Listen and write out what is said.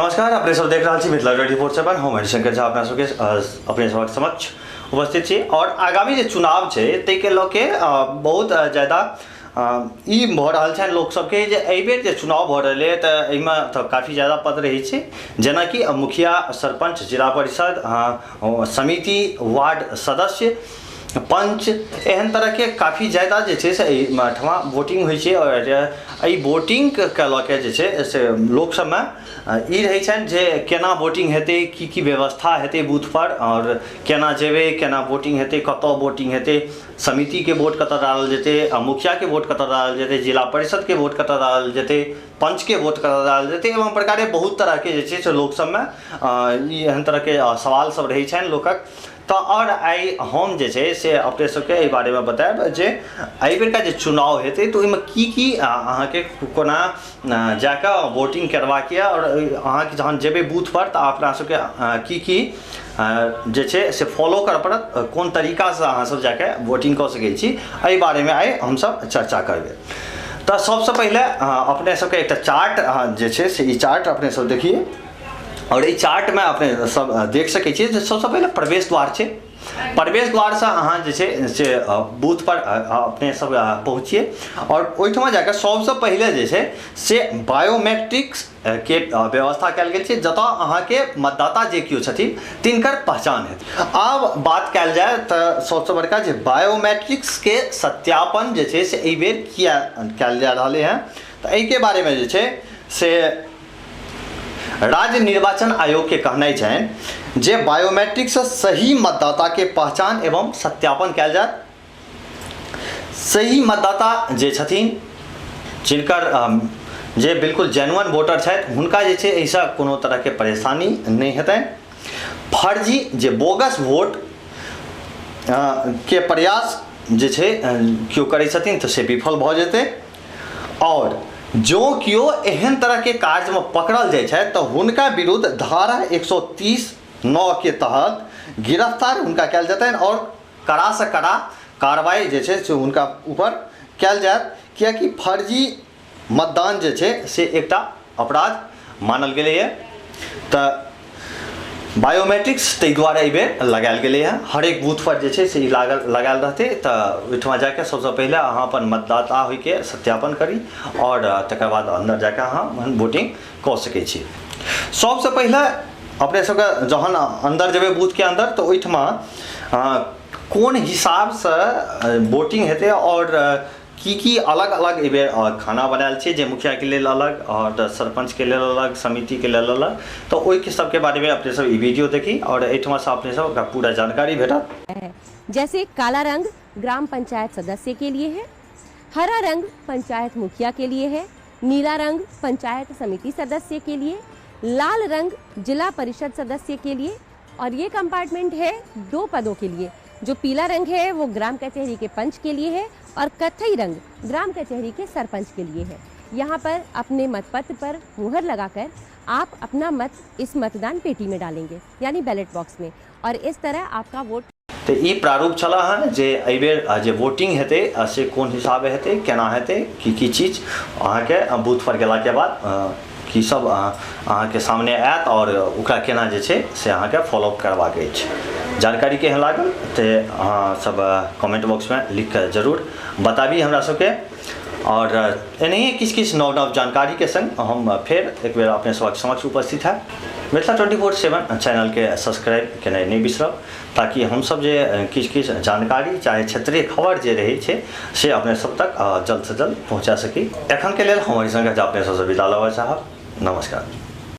नमस्कार, अपने सब देख रहा छी मिथिला 24/7 हम हरिशंकर झा अपना सबके अपने सबक समक्ष उपस्थित छी। और आगामी जो चुनाव है तै के लऽ के बहुत ज़्यादा ई भऽ रहल छै लोक सबके जे एहि बेर जे चुनाव भऽ रहलै तऽ एहिमे तऽ काफ़ी ज़्यादा पद रहै छै, जेना कि मुखिया, सरपंच, जिला परिषद, समिति, वार्ड सदस्य, पंच, एहन तरह के काफ़ी ज़्यादा जे छै से ठमा वोटिंग होइ छै। और एहि वोटिंग के लऽ के जे छै से लोक सबमे ई रहै छनि जे केना वोटिंग हेतै, की व्यवस्था हेतै बूथ पर, और केना जेबै, केना वोटिंग हेतै, कतऽ वोटिंग हेतै, समिति के वोट कतऽ डालल जेतै, मुखिया के वोट कतऽ डालल जेतै, जिला परिषद के वोट कतऽ डालल जेतै, पंच के वोट कतऽ डालल जेतै, एवं प्रकारे बहुत तरह के जे छै से लोक सबमे एहन तरह के सवाल सब रहै छनि लोकक। तो और आई हम जे छै से अपने सबके एहि बारे में बताएब जे एहि बेर का जे चुनाव हेतै तो ओहिमे की अहाँके कोना जाके वोटिंग करबाक यऽ, और अहाँके जहन जेबै बूथ पर तऽ अपना सबके की जे छै से फॉलो करऽ पड़त, कोन तरीका से अहाँ सब जाके वोटिंग कऽ सकै छी, एहि बारे में आइ हम सब चर्चा करबै। तो सबसे पहले अपने सबके एक चार्ट जे छै से ई चार्ट अपने सब देखिए, और ये चार्ट में अपने सब देख सके छी। सबसे पहले प्रवेश द्वार है, प्रवेश द्वार से अहाँ जे छै से बूथ पर अपने सब पहुँचिए, और ओहिठमा जाकर सबसे पहले जे छै से बायोमेट्रिक्स के व्यवस्था कल गेल छै, जतऽ अहाँके मतदाता जे केओ छथिन तिनकर पहचान हेतै। आब बात कल जाए तो सबसे बड़का जे बायोमेट्रिक्स के सत्यापन जे छै से एहि बेर किया कल जा रहल है, तो एहि के बारे में जे छै से राज्य निर्वाचन आयोग के कहना है जे बायोमेट्रिक से सही मतदाता के पहचान एवं सत्यापन कल जाए। सही मतदाता जे छथिन, जिनकर जे बिल्कुल जेन्युइन वोटर छथि, हुनका जे छै ऐसा कोनो तरह के परेशानी नहीं हेतै। फर्जी जे बोगस वोट के प्रयास जे छै केओ करै छथिन तऽ से विफल भऽ जेतै। और जो कियो एहन तरह के कार्य में पकड़ल जाए छै तो हुनका विरुद्ध धारा 130(9) के तहत गिरफ्तार हुनका कल जेतन, और कड़ा से कड़ा कार्रवाई जे छै से हुनका ऊपर कल जात, कियाकि फर्जी मतदान जे छै से एकटा अपराध मानल गेलै है। तो बायोमेट्रिक्स ताहि दुआरे एहि बेर लगायल गेलै है, हर एक बूथ पर जे छै से लगायल रहतै। तो ओहिठमा जाके सबसे पहले अहाँ अपन मतदाता होइके सत्यापन करी, और तकर बाद अंदर जाके अहाँ वोटिंग कऽ सकै छी। सबसे पहले अपने सबके जहन अंदर जेबै बूथ के अंदर तो ओहिठमा कोन हिसाब से वोटिंग हेतै, और की अलग अलग एहि बेर खाना बनायल छै, जे मुखिया के लेल अलग, और सरपंच के लेल अलग, समिति के लेल अलग। तो ओहि सबके बारे में अपने सब ई वीडियो देखी, और एहिठमा से अपने सब पूरा जानकारी भेटत। जैसे काला रंग ग्राम पंचायत सदस्य के लिए है, हरा रंग पंचायत मुखिया के लिए है, नीला रंग पंचायत समिति सदस्य के लिए, लाल रंग जिला परिषद सदस्य के लिए, और ये कंपार्टमेंट है 2 पदों के लिए। जो पीला रंग है वो ग्राम कचहरी के पंच के लिए है, और कत्थई रंग ग्राम कचहरी के सरपंच के लिए है। यहाँ पर अपने मतपत्र पर मुहर लगाकर आप अपना मत इस मतदान पेटी में डालेंगे, यानी बैलेट बॉक्स में, और इस तरह आपका वोट। तो ई प्रारूप चला है जे एहि बेर जे वोटिंग हेतै से कोन हिसाबे हेतै, केना हेतै, की चीज अहाँके बूथ पर गेला के बाद की सब अहाँके सामने आयत, और ओकरा केना जे छै से अहाँके फॉलोअप करबाक अछि। जानकारी केहन लागल तो अहाँ सब कमेंट बॉक्स में लिख कर जरूर बताबी हमरा सबके। और एनाहिए किछ नव नव जानकारी के संग हम फिर एक बेर अपने सबके समक्ष उपस्थित है। मिथिला 24/7 चैनल के सब्सक्राइब केनाइ नहीं बिसरब, ताकि हम सब जे किछ जानकारी चाहे क्षेत्रीय खबर जे रही है से अपने सब तक जल्द से जल्द पहुँचा सकी। एखन के लेल हमारी संग अपने सबसे विदा लेबऽ चाहब। नमस्कार।